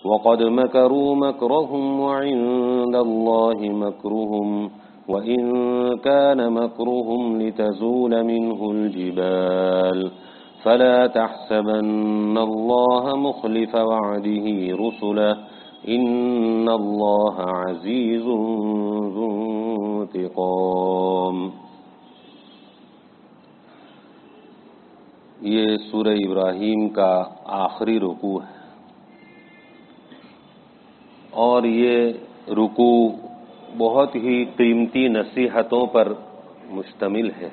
وقد مكروا مكرهم وعند الله مكرهم وإن كان مكرهم لتزول منه الجبال فلا تحسبن الله مخلف وعده رسله إن الله عزيز ذو انتقام۔ یہ سورہ ابراہیم کا آخری رکوع ہے، اور یہ رکوع بہت ہی قیمتی نصیحتوں پر مشتمل ہے۔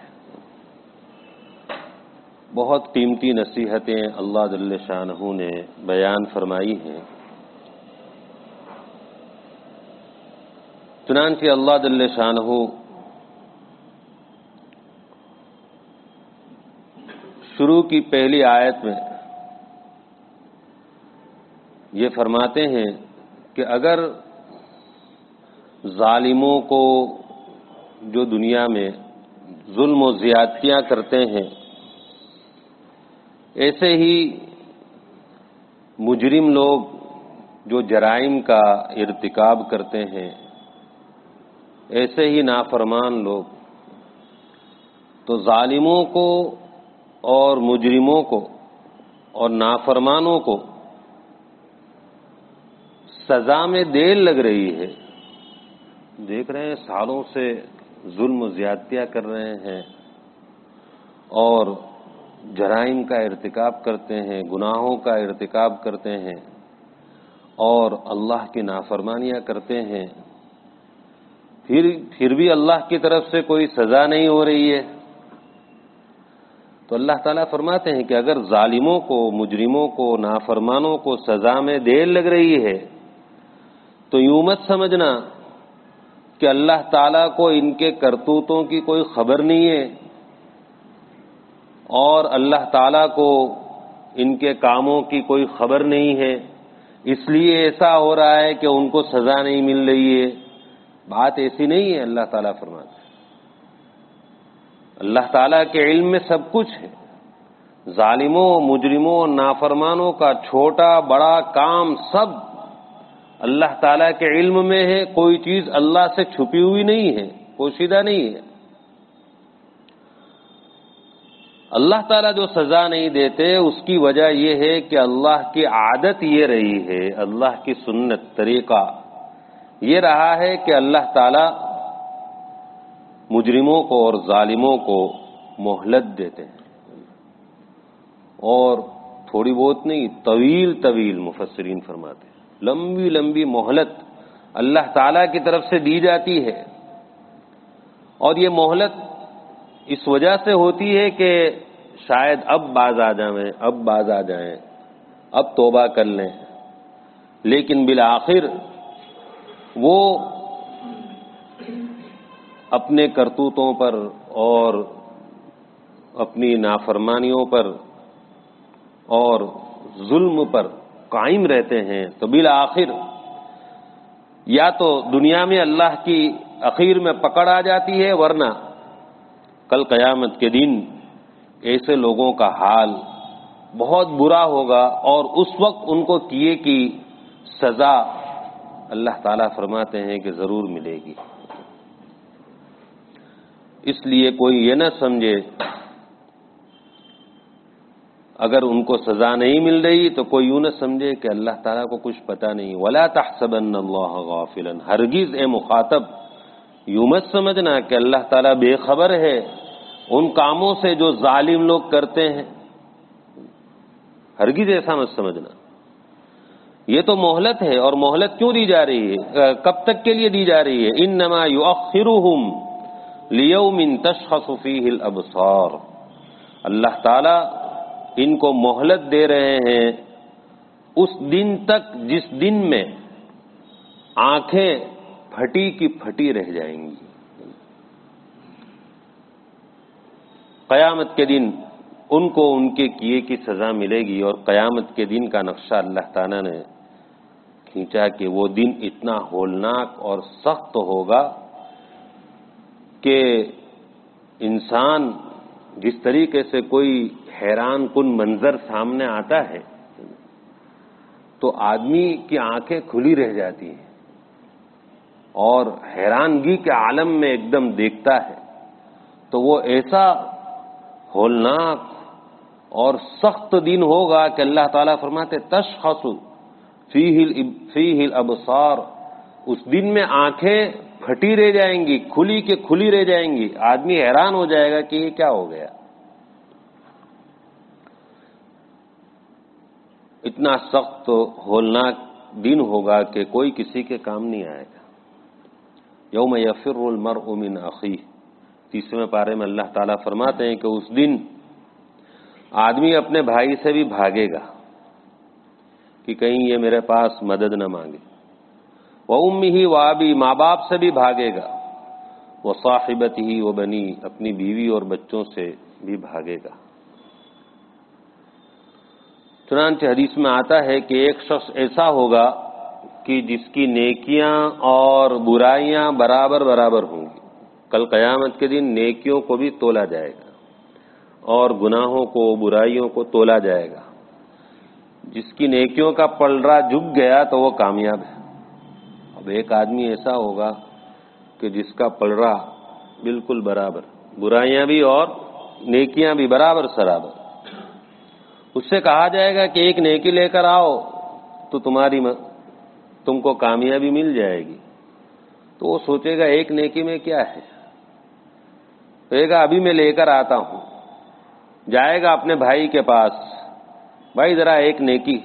بہت قیمتی نصیحتیں اللہ جل شانہ نے بیان فرمائی ہیں۔ چنانچہ اللہ جل شانہ شروع کی پہلی آیت میں یہ فرماتے ہیں کہ اگر ظالموں کو جو دنیا میں ظلم و زیادتیاں کرتے ہیں، ایسے ہی مجرم لوگ جو جرائم کا ارتکاب کرتے ہیں، ایسے ہی نافرمان لوگ، تو ظالموں کو اور مجرموں کو اور نافرمانوں کو سزا میں دیر لگ رہی ہے۔ دیکھ رہے ہیں سالوں سے ظلم و زیادتیاں کر رہے ہیں اور جرائم کا ارتکاب کرتے ہیں، گناہوں کا ارتکاب کرتے ہیں اور اللہ کی نافرمانیاں کرتے ہیں، پھر بھی اللہ کی طرف سے کوئی سزا نہیں ہو رہی ہے۔ تو اللہ تعالیٰ فرماتے ہیں کہ اگر ظالموں کو، مجرموں کو، نافرمانوں کو سزا میں دیر لگ رہی ہے تو یوں مت سمجھنا کہ اللہ تعالیٰ کو ان کے کرتوتوں کی کوئی خبر نہیں ہے اور اللہ تعالیٰ کو ان کے کاموں کی کوئی خبر نہیں ہے، اس لیے ایسا ہو رہا ہے کہ ان کو سزا نہیں مل رہی ہے۔ بات ایسی نہیں ہے۔ اللہ تعالیٰ فرماتے ہیں اللہ تعالیٰ کے علم میں سب کچھ ہے۔ ظالموں، مجرموں اور نافرمانوں کا چھوٹا بڑا کام سب اللہ تعالیٰ کے علم میں ہے۔ کوئی چیز اللہ سے چھپی ہوئی نہیں ہے، پوشیدہ نہیں ہے۔ اللہ تعالیٰ جو سزا نہیں دیتے اس کی وجہ یہ ہے کہ اللہ کی عادت یہ رہی ہے، اللہ کی سنت، طریقہ یہ رہا ہے کہ اللہ تعالیٰ مجرموں کو اور ظالموں کو مہلت دیتے ہیں، اور تھوڑی بہت نہیں، طویل طویل مفسرین فرماتے ہیں لمبی لمبی مہلت اللہ تعالیٰ کی طرف سے دی جاتی ہے۔ اور یہ مہلت اس وجہ سے ہوتی ہے کہ شاید اب باز آ جائیں، اب توبہ کر لیں، لیکن بالآخر وہ اپنے کرتوتوں پر اور اپنی نافرمانیوں پر اور ظلم پر قائم رہتے ہیں، تو بالآخر یا تو دنیا میں اللہ کی اخیر میں پکڑ آ جاتی ہے، ورنہ کل قیامت کے دن ایسے لوگوں کا حال بہت برا ہوگا، اور اس وقت ان کو کیے کی سزا اللہ تعالیٰ فرماتے ہیں کہ ضرور ملے گی۔ اس لیے کوئی یہ نہ سمجھے اگر ان کو سزا نہیں مل رہی تو کوئی یوں نہ سمجھے کہ اللہ تعالیٰ کو کچھ پتہ نہیں۔ وَلَا تَحْسَبَنَّ اللَّهَ غَافِلًا، ہرگز اے مخاطب یوں مت سمجھنا کہ اللہ تعالیٰ بے خبر ہے ان کاموں سے جو ظالم لوگ کرتے ہیں، ہرگز ایسا مت سمجھنا۔ یہ تو مہلت ہے، اور مہلت کیوں دی جا رہی ہے، کب تک کے لیے دی جا رہی ہے؟ انما یؤخرہم لیوم تشخص فیہ الابصار، اللہ تعالیٰ ان کو مہلت دے رہے ہیں اس دن تک جس دن میں آنکھیں پھٹی کی پھٹی رہ جائیں گی۔ قیامت کے دن ان کو ان کے کیے کی سزا ملے گی، اور قیامت کے دن کا نقشہ اللہ تعالیٰ نے کھینچا کہ وہ دن اتنا ہولناک اور سخت ہوگا کہ انسان جس طریقے سے کوئی حیران کن منظر سامنے آتا ہے تو آدمی کی آنکھیں کھلی رہ جاتی ہیں اور حیرانگی کے عالم میں ایک دم دیکھتا ہے، تو وہ ایسا ہولناک اور سخت دن ہوگا کہ اللہ تعالیٰ فرماتے تشخص فیہ الابصار، اس دن میں آنکھیں پھٹی رہ جائیں گی، کھلی کے کھلی رہ جائیں گی، آدمی حیران ہو جائے گا کہ یہ کیا ہو گیا۔ اتنا سخت ہولناک دن ہوگا کہ کوئی کسی کے کام نہیں آئے گا۔ یوم یفر المرء من اخیہ، 30ویں پارے میں اللہ تعالیٰ فرماتے ہیں کہ اس دن آدمی اپنے بھائی سے بھی بھاگے گا کہ کہیں یہ میرے پاس مدد نہ مانگے، وَأُمِّهِ وَأَبِيهِ، ماں باپ سے بھی بھاگے گا، وَصَاحِبَتِهِ وَبَنِيهِ، اپنی بیوی اور بچوں سے بھی بھاگے گا۔ چنانچہ حدیث میں آتا ہے کہ ایک شخص ایسا ہوگا کہ جس کی نیکیاں اور برائیاں برابر برابر ہوں گی۔ کل قیامت کے دن نیکیوں کو بھی تولا جائے گا اور گناہوں کو، برائیوں کو تولا جائے گا۔ جس کی نیکیوں کا پلڑا جھک گیا تو وہ کامیاب ہے۔ اب ایک آدمی ایسا ہوگا کہ جس کا پلڑا بالکل برابر، برائیاں بھی اور نیکیاں بھی برابر سرابر، اس سے کہا جائے گا کہ ایک نیکی لے کر آؤ تو تم کو کامیابی مل جائے گی، تو وہ سوچے گا ایک نیکی میں کیا ہے، کہے گا ابھی میں لے کر آتا ہوں، جائے گا اپنے بھائی کے پاس، بھائی ذرا ایک نیکی،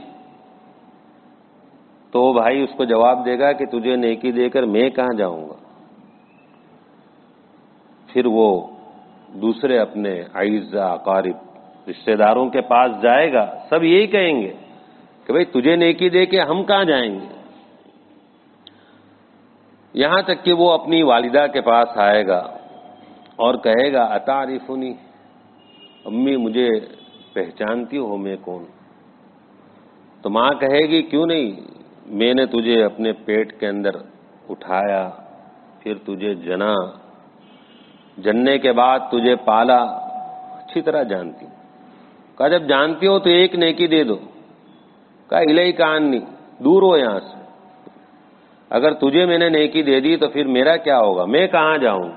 تو وہ بھائی اس کو جواب دے گا کہ تجھے نیکی دے کر میں کہاں جاؤں گا۔ پھر وہ دوسرے اپنے اعزاء اقارب رشتہ داروں کے پاس جائے گا، سب یہی کہیں گے کہ بھئی تجھے نیکی دے کے ہم کہاں جائیں گے۔ یہاں تک کہ وہ اپنی والدہ کے پاس آئے گا اور کہے گا اتعرفنی، امی مجھے پہچانتی ہو میں کون؟ تو ماں کہے گی کیوں نہیں، میں نے تجھے اپنے پیٹ کے اندر اٹھایا، پھر تجھے جنا، جننے کے بعد تجھے پالا، اچھی طرح جانتی ہوں۔ کہا جب جانتی ہو تو ایک نیکی دے دو۔ کہا الیک عنی، دور ہو یہاں سے، اگر تجھے میں نے نیکی دے دی تو پھر میرا کیا ہوگا، میں کہاں جاؤں۔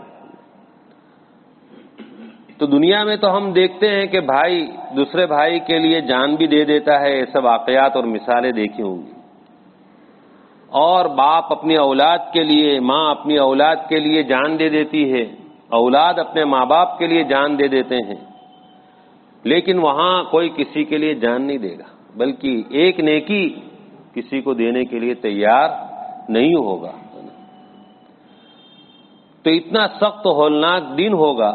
تو دنیا میں تو ہم دیکھتے ہیں کہ بھائی دوسرے بھائی کے لیے جان بھی دے دیتا ہے، ایسے واقعات اور مثالیں دیکھی ہوں گی، اور باپ اپنی اولاد کے لیے، ماں اپنی اولاد کے لیے جان دے دیتی ہے، اولاد اپنے ماں باپ کے لیے جان دے دیتے ہیں، لیکن وہاں کوئی کسی کے لیے جان نہیں دے گا، بلکہ ایک نیکی کسی کو دینے کے لیے تیار نہیں ہوگا۔ تو اتنا سخت ہولناک دن ہوگا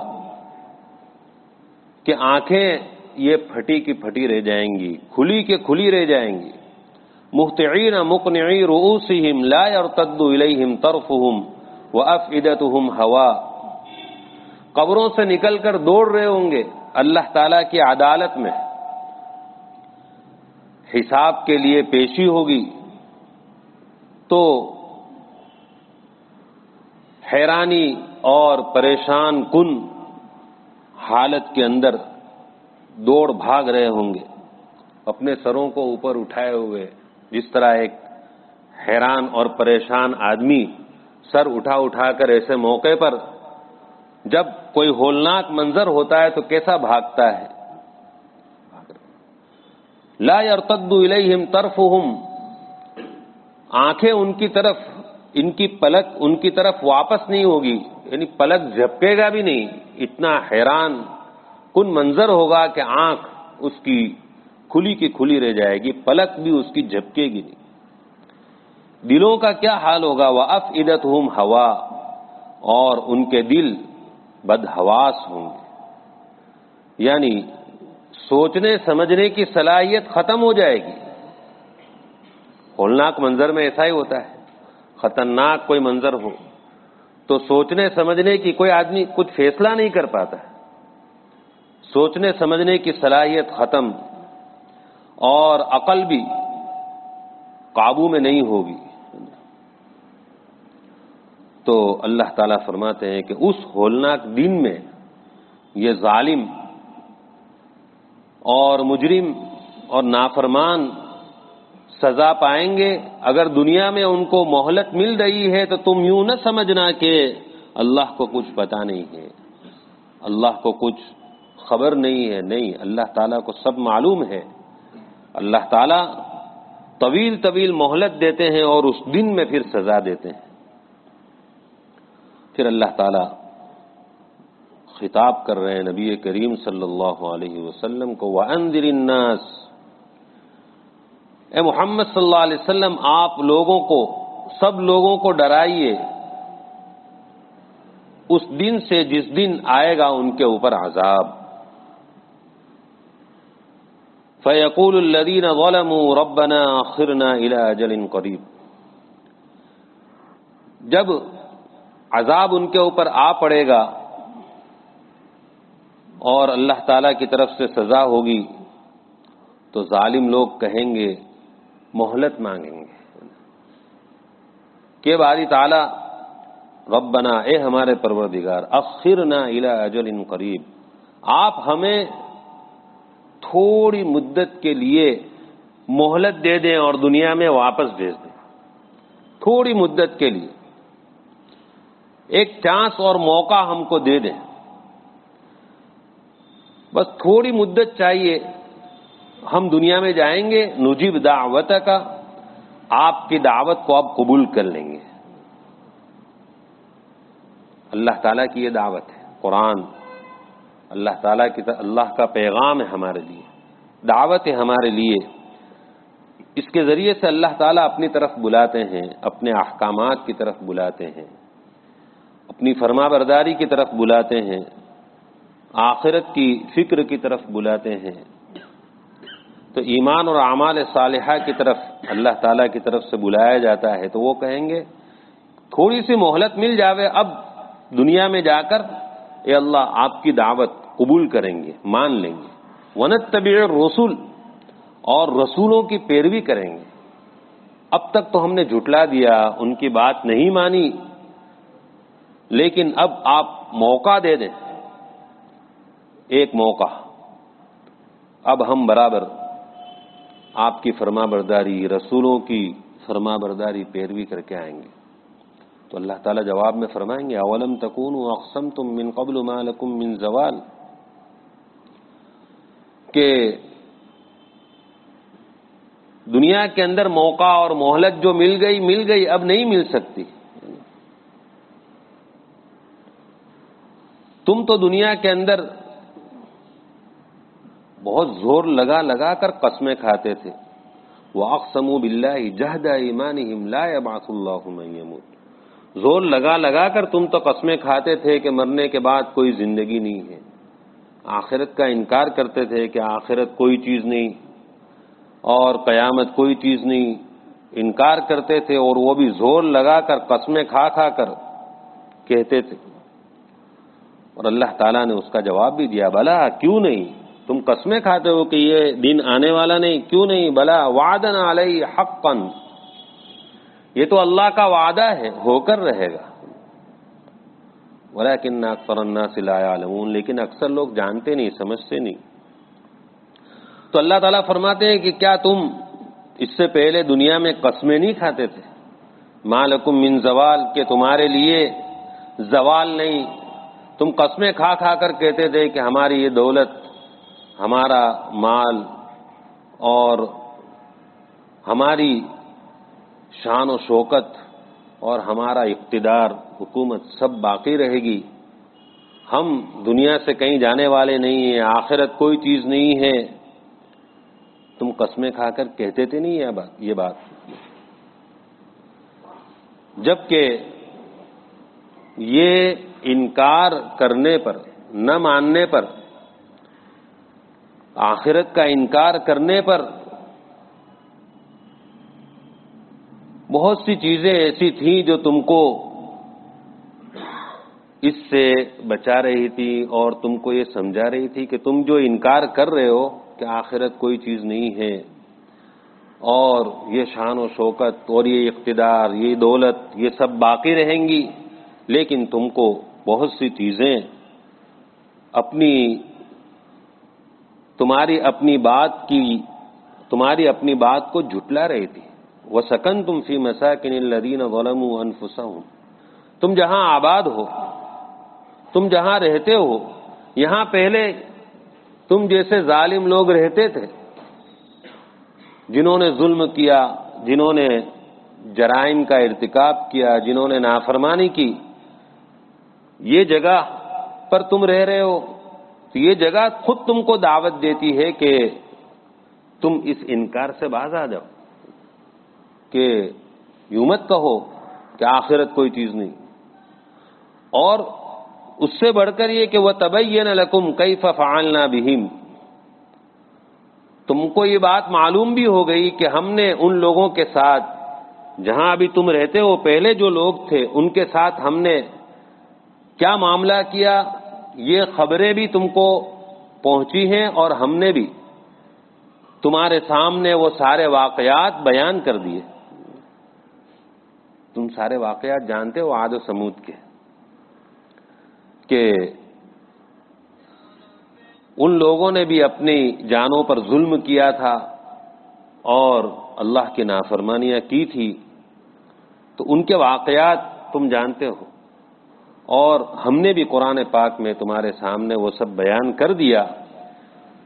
کہ آنکھیں یہ پھٹی کی پھٹی رہ جائیں گی، کھلی کے کھلی رہ جائیں گی۔ مہطعین مقنعی رؤوسہم لا یرتد الیہم طرفہم وافئدتہم ہواء، قبروں سے نکل کر دوڑ رہے ہوں گے اللہ تعالیٰ کی عدالت میں، حساب کے لیے پیشی ہوگی، تو حیرانی اور پریشان کن حالت کے اندر دوڑ بھاگ رہے ہوں گے، اپنے سروں کو اوپر اٹھائے ہوئے، جس طرح ایک حیران اور پریشان آدمی سر اٹھا اٹھا کر ایسے موقع پر جب کوئی ہولناک منظر ہوتا ہے تو کیسا بھاگتا ہے۔ لا یرتد الیہم طرفہم، آنکھیں ان کی طرف، ان کی پلک ان کی طرف واپس نہیں ہوگی، یعنی پلک جھپکے گا بھی نہیں، اتنا حیران کن منظر ہوگا کہ آنکھ اس کی کھلی کی کھلی رہ جائے گی، پلک بھی اس کی جھپکے گی نہیں۔ دلوں کا کیا حال ہوگا، وَأَفْئِدَتْهُمْ هَوَاء، اور ان کے دل بدحواس ہوں گے، یعنی سوچنے سمجھنے کی صلاحیت ختم ہو جائے گی۔ ہولناک منظر میں ایسا ہی ہوتا ہے، خطرناک کوئی منظر ہو تو سوچنے سمجھنے کی، کوئی آدمی کچھ فیصلہ نہیں کر پاتا ہے، سوچنے سمجھنے کی صلاحیت ختم، اور عقل بھی قابو میں نہیں ہوگی۔ تو اللہ تعالیٰ فرماتے ہیں کہ اس ہولناک دن میں یہ ظالم اور مجرم اور نافرمان سزا پائیں گے. اگر دنیا میں ان کو مہلت مل رہی ہے تو تم یوں نہ سمجھنا کہ اللہ کو کچھ پتہ نہیں ہے، اللہ کو کچھ خبر نہیں ہے. نہیں، اللہ تعالیٰ کو سب معلوم ہے. اللہ تعالیٰ طویل طویل مہلت دیتے ہیں اور اس دن میں پھر سزا دیتے ہیں. پھر اللہ تعالیٰ خطاب کر رہے ہیں نبی کریم صلی اللہ علیہ وسلم کو، وَأَنذِرِ النَّاسَ، اے محمد صلی اللہ علیہ وسلم آپ لوگوں کو، سب لوگوں کو ڈرائیے اس دن سے جس دن آئے گا ان کے اوپر عذاب. فَيَقُولُ الَّذِينَ ظَلَمُوا رَبَّنَا أَخِّرْنَا إِلَىٰ أَجَلٍ قَرِيبٍ، جب عذاب ان کے اوپر آ پڑے گا اور اللہ تعالیٰ کی طرف سے سزا ہوگی تو ظالم لوگ کہیں گے، مہلت مانگیں گے کہ باری تعالیٰ ربنا، اے ہمارے پروردگار، اخرنا الی اجل قریب، آپ ہمیں تھوڑی مدت کے لیے مہلت دے دیں اور دنیا میں واپس بھیج دیں. تھوڑی مدت کے لیے ایک چانس اور موقع ہم کو دے دیں، بس تھوڑی مدت چاہیے. ہم دنیا میں جائیں گے، نجیب دعوتک، آپ کی دعوت کو آپ قبول کر لیں گے. اللہ تعالیٰ کی یہ دعوت ہے. قرآن اللہ تعالیٰ کی، اللہ کا پیغام ہے ہمارے لیے، دعوت ہے ہمارے لیے. اس کے ذریعے سے اللہ تعالیٰ اپنی طرف بلاتے ہیں، اپنے احکامات کی طرف بلاتے ہیں، اپنی فرما برداری کی طرف بلاتے ہیں، آخرت کی فکر کی طرف بلاتے ہیں. تو ایمان اور اعمال صالحہ کی طرف اللہ تعالیٰ کی طرف سے بلایا جاتا ہے تو وہ کہیں گے تھوڑی سی مہلت مل جاوے، اب دنیا میں جا کر اے اللہ آپ کی دعوت قبول کریں گے، مان لیں گے. وَنَتَّبِعِ الرُّسُلَ، اور رسولوں کی پیروی کریں گے. اب تک تو ہم نے جھٹلا دیا، ان کی بات نہیں مانی، لیکن اب آپ موقع دے دیں، ایک موقع. اب ہم برابر آپ کی فرما برداری، رسولوں کی فرما برداری پیروی کر کے آئیں گے. تو اللہ تعالیٰ جواب میں فرمائیں گے اولم تکونوا اقسمتم من قبل ما لکم من زوال، کہ دنیا کے اندر موقع اور مہلت جو مل گئی اب نہیں مل سکتی. تم تو دنیا کے اندر بہت زور لگا کر قسمیں کھاتے تھے. وَأَقْسَمُوا بِاللَّهِ جَهْدَ أَيْمَانِهِمْ لَا يَبْعَثُ اللَّهُ مَن يَمُوتُ، زور لگا کر تم تو قسمیں کھاتے تھے کہ مرنے کے بعد کوئی زندگی نہیں ہے. آخرت کا انکار کرتے تھے کہ آخرت کوئی چیز نہیں اور قیامت کوئی چیز نہیں، انکار کرتے تھے، اور وہ بھی زور لگا کر قسمیں کھا کر کہتے تھے. اور اللہ تعالیٰ نے اس کا جواب بھی دیا، بلا کیوں نہیں، تم قسمیں کھاتے ہو کہ یہ دن آنے والا نہیں، کیوں نہیں، بلا وعدن علی حقا، یہ تو اللہ کا وعدہ ہے، ہو کر رہے گا. ولکن اکثر الناس لا یعلمون، لیکن اکثر لوگ جانتے نہیں، سمجھتے نہیں. تو اللہ تعالیٰ فرماتے ہیں کہ کیا تم اس سے پہلے دنیا میں قسمیں نہیں کھاتے تھے؟ ما لکم من زوال، کہ تمہارے لیے زوال نہیں. تم قسمیں کھا کر کہتے تھے کہ ہماری یہ دولت، ہمارا مال اور ہماری شان و شوکت اور ہمارا اقتدار، حکومت سب باقی رہے گی، ہم دنیا سے کہیں جانے والے نہیں ہیں، آخرت کوئی چیز نہیں ہے. تم قسمیں کھا کر کہتے تھے نہیں یہ بات. جبکہ یہ انکار کرنے پر، نہ ماننے پر، آخرت کا انکار کرنے پر بہت سی چیزیں ایسی تھیں جو تم کو اس سے بچا رہی تھی اور تم کو یہ سمجھا رہی تھی کہ تم جو انکار کر رہے ہو کہ آخرت کوئی چیز نہیں ہے اور یہ شان و شوکت اور یہ اقتدار، یہ دولت، یہ سب باقی رہیں گی، لیکن تم کو بہت سی چیزیں تمہاری اپنی بات کی تمہاری اپنی بات کو جھٹلا رہی تھی. وَسَكَنْتُمْ فِي مَسَاكِنِ الَّذِينَ ظَلَمُوا أَنفُسَهُمْ. تم جہاں آباد ہو، تم جہاں رہتے ہو، یہاں پہلے تم جیسے ظالم لوگ رہتے تھے، جنہوں نے ظلم کیا، جنہوں نے جرائم کا ارتکاب کیا، جنہوں نے نافرمانی کی. یہ جگہ پر تم رہ رہے ہو تو یہ جگہ خود تم کو دعوت دیتی ہے کہ تم اس انکار سے باز آ جاؤ، کہ یوں مت کہو کہ آخرت کوئی چیز نہیں. اور اس سے بڑھ کر یہ کہ وَتَبَيَّنَ لَكُمْ كَيْفَ فَعَلْنَا بِهِمْ. تم کو یہ بات معلوم بھی ہو گئی کہ ہم نے ان لوگوں کے ساتھ، جہاں ابھی تم رہتے ہو، پہلے جو لوگ تھے ان کے ساتھ ہم نے کیا معاملہ کیا. یہ خبریں بھی تم کو پہنچی ہیں اور ہم نے بھی تمہارے سامنے وہ سارے واقعات بیان کر دیے. تم سارے واقعات جانتے ہو عاد و سمود کے، کہ ان لوگوں نے بھی اپنی جانوں پر ظلم کیا تھا اور اللہ کی نافرمانیاں کی تھی. تو ان کے واقعات تم جانتے ہو، اور ہم نے بھی قرآن پاک میں تمہارے سامنے وہ سب بیان کر دیا.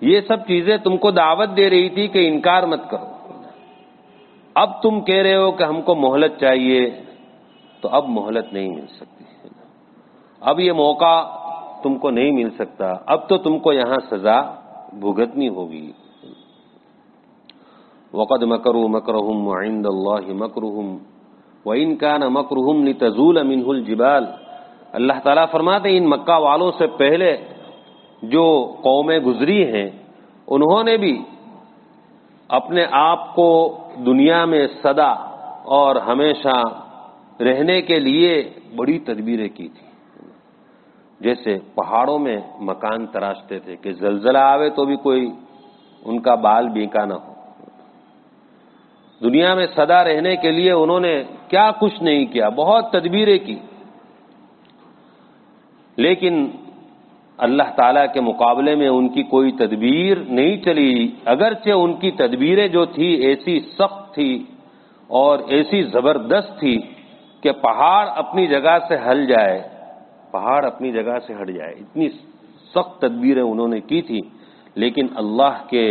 یہ سب چیزیں تم کو دعوت دے رہی تھی کہ انکار مت کرو. اب تم کہہ رہے ہو کہ ہم کو مہلت چاہیے، تو اب مہلت نہیں مل سکتی. اب یہ موقع تم کو نہیں مل سکتا. اب تو تم کو یہاں سزا بھگتنی ہوگی. وَقَدْ مَكَرُوا مَكْرَهُمْ وَعِندَ اللَّهِ مَكْرُهُمْ وَإِنْ كَانَ مَكْرُهُمْ لِتَزُولَ مِنْهُ الْجِبَالُ. اللہ تعالیٰ فرماتے ہیں ان مکہ والوں سے پہلے جو قومیں گزری ہیں، انہوں نے بھی اپنے آپ کو دنیا میں سدا اور ہمیشہ رہنے کے لیے بڑی تدبیریں کی تھی. جیسے پہاڑوں میں مکان تراشتے تھے کہ زلزلہ آوے تو بھی کوئی ان کا بال بیکا نہ ہو. دنیا میں سدا رہنے کے لیے انہوں نے کیا کچھ نہیں کیا، بہت تدبیریں کی. لیکن اللہ تعالیٰ کے مقابلے میں ان کی کوئی تدبیر نہیں چلی. اگرچہ ان کی تدبیریں جو تھی ایسی سخت تھی اور ایسی زبردست تھی کہ پہاڑ اپنی جگہ سے ہل جائے، پہاڑ اپنی جگہ سے ہٹ جائے، اتنی سخت تدبیریں انہوں نے کی تھی. لیکن اللہ کے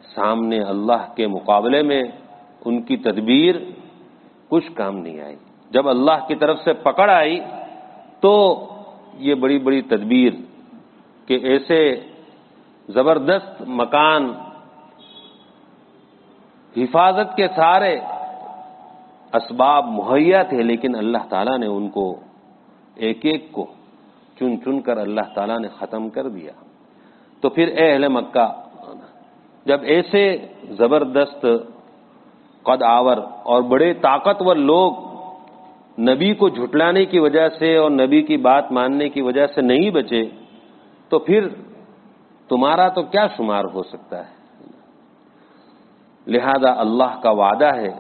سامنے، اللہ کے مقابلے میں ان کی تدبیر کچھ کام نہیں آئی. جب اللہ کی طرف سے پکڑ آئی تو یہ بڑی بڑی تدبیر کہ ایسے زبردست مکان، حفاظت کے سارے اسباب مہیا تھے، لیکن اللہ تعالیٰ نے ان کو ایک ایک کو چن چن کر اللہ تعالیٰ نے ختم کر دیا. تو پھر اے اہل مکہ، جب ایسے زبردست قد آور اور بڑے طاقتور لوگ نبی کو جھٹلانے کی وجہ سے اور نبی کی بات ماننے کی وجہ سے نہیں بچے، تو پھر تمہارا تو کیا شمار ہو سکتا ہے. لہذا اللہ کا وعدہ ہے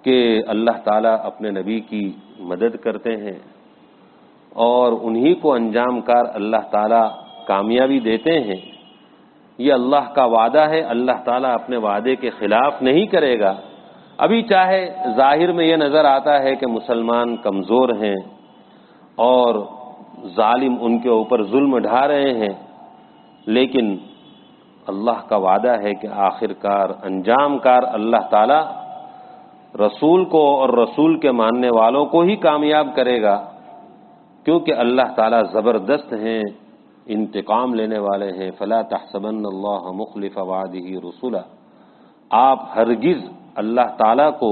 کہ اللہ تعالیٰ اپنے نبی کی مدد کرتے ہیں اور انہی کو انجام کار اللہ تعالیٰ کامیابی دیتے ہیں. یہ اللہ کا وعدہ ہے. اللہ تعالیٰ اپنے وعدے کے خلاف نہیں کرے گا. ابھی چاہے ظاہر میں یہ نظر آتا ہے کہ مسلمان کمزور ہیں اور ظالم ان کے اوپر ظلم ڈھا رہے ہیں، لیکن اللہ کا وعدہ ہے کہ آخر کار، انجام کار اللہ تعالیٰ رسول کو اور رسول کے ماننے والوں کو ہی کامیاب کرے گا، کیونکہ اللہ تعالیٰ زبردست ہیں، انتقام لینے والے ہیں. فلا تحسبن اللہ مخلف وعدہ رسولا. آپ ہرگز اللہ تعالیٰ کو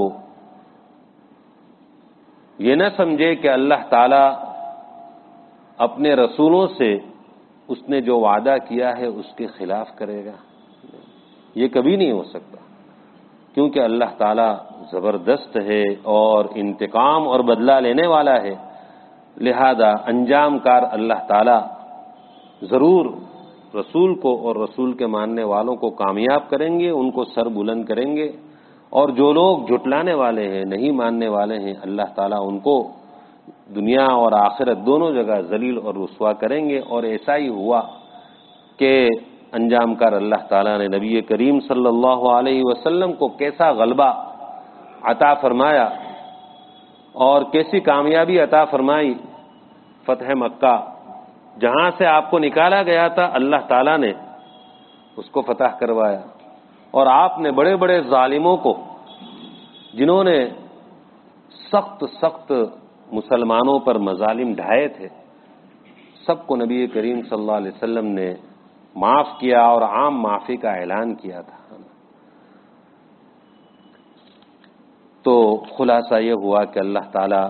یہ نہ سمجھے کہ اللہ تعالیٰ اپنے رسولوں سے اس نے جو وعدہ کیا ہے اس کے خلاف کرے گا. یہ کبھی نہیں ہو سکتا، کیونکہ اللہ تعالیٰ زبردست ہے اور انتقام اور بدلہ لینے والا ہے. لہذا انجام کار اللہ تعالیٰ ضرور رسول کو اور رسول کے ماننے والوں کو کامیاب کریں گے، ان کو سر بلند کریں گے. اور جو لوگ جھٹلانے والے ہیں، نہیں ماننے والے ہیں، اللہ تعالیٰ ان کو دنیا اور آخرت دونوں جگہ ذلیل اور رسوا کریں گے. اور ایسا ہی ہوا کہ انجام کر اللہ تعالیٰ نے نبی کریم صلی اللہ علیہ وسلم کو کیسا غلبہ عطا فرمایا اور کیسی کامیابی عطا فرمائی. فتح مکہ جہاں سے آپ کو نکالا گیا تھا اللہ تعالیٰ نے اس کو فتح کروایا، اور آپ نے بڑے بڑے ظالموں کو جنہوں نے سخت سخت مسلمانوں پر مظالم ڈھائے تھے سب کو نبی کریم صلی اللہ علیہ وسلم نے معاف کیا اور عام معافی کا اعلان کیا تھا. تو خلاصہ یہ ہوا کہ اللہ تعالیٰ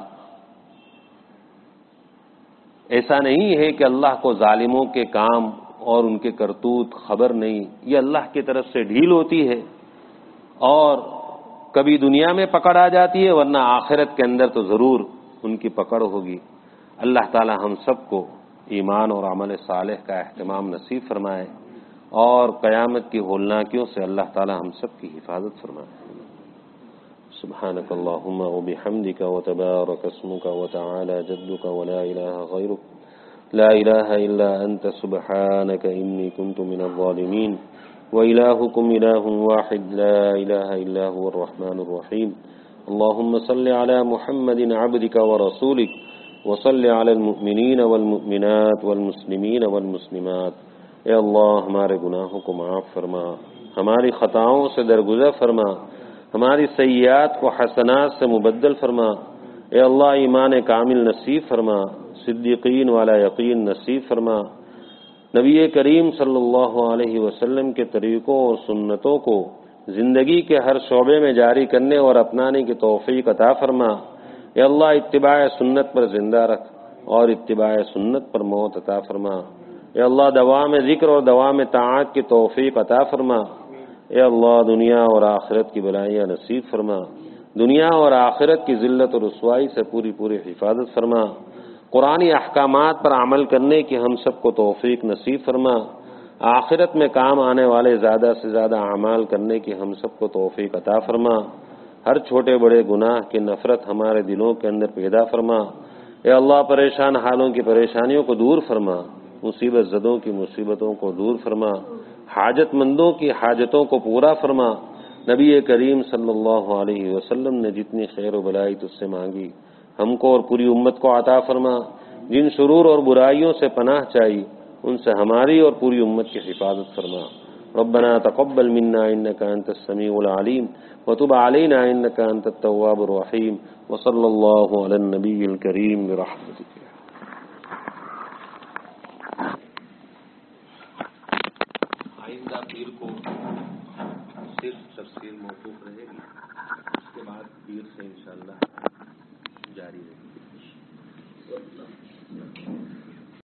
ایسا نہیں ہے کہ اللہ کو ظالموں کے کام اور ان کے کرتوت خبر نہیں، یہ اللہ کی طرف سے ڈھیل ہوتی ہے اور کبھی دنیا میں پکڑ آ جاتی ہے ورنہ آخرت کے اندر تو ضرور ان کی پکڑ ہوگی. اللہ تعالی ہم سب کو ایمان اور عمل صالح کا اہتمام نصیب فرمائے اور قیامت کی ہولناکیوں سے اللہ تعالی ہم سب کی حفاظت فرمائے. سبحانك اللهم وبحمدك وتبارك اسمك وتعالى جدك ولا إله غيرك لا إله إلا أنت سبحانك إني كنت من الظالمين وإلهكم إله واحد لا إله إلا هو الرحمن الرحيم. اللهم صل على محمد عبدك ورسولك وصل على المؤمنين والمؤمنات والمسلمين والمسلمات. اے اللہ ہمارے گناہوں کو معاف فرما، ہماری خطاؤں سے درگزر فرما، ہماری سیئات کو حسنات سے مبدل فرما. اے اللہ ایمان کامل نصیب فرما، صدیقین والا یقین نصیب فرما. نبی کریم صلی اللہ علیہ وسلم کے طریقوں اور سنتوں کو زندگی کے ہر شعبے میں جاری کرنے اور اپنانے کی توفیق عطا فرما. اے اللہ اتباع سنت پر زندہ رکھ اور اتباع سنت پر موت عطا فرما. اے اللہ دوام ذکر اور دوام طاعت کی توفیق عطا فرما. اے اللہ دنیا اور آخرت کی بلائیاں نصیب فرما، دنیا اور آخرت کی ذلت اور رسوائی سے پوری پوری حفاظت فرما. قرآنی احکامات پر عمل کرنے کی ہم سب کو توفیق نصیب فرما. آخرت میں کام آنے والے زیادہ سے زیادہ اعمال کرنے کی ہم سب کو توفیق عطا فرما. ہر چھوٹے بڑے گناہ کی نفرت ہمارے دلوں کے اندر پیدا فرما. اے اللہ پریشان حالوں کی پریشانیوں کو دور فرما، مصیبت زدوں کی مصیبتوں کو دور فرما، حاجت مندوں کی حاجتوں کو پورا فرما. نبی کریم صلی اللہ علیہ وسلم نے جتنی خیر و بلائی تجھ سے مانگی ہم کو اور پوری امت کو عطا فرما. جن شرور اور برائیوں سے پناہ چاہی ان سے ہماری اور پوری امت کی حفاظت فرما. ربنا تقبل منا انك انت السميع العليم وتب علينا انك انت التواب الرحيم وصلى الله على النبي الكريم برحمتك. آئندہ پیر کو صرف تفسیر موقوف رہے گی، اس کے بعد پیر سے انشاءاللہ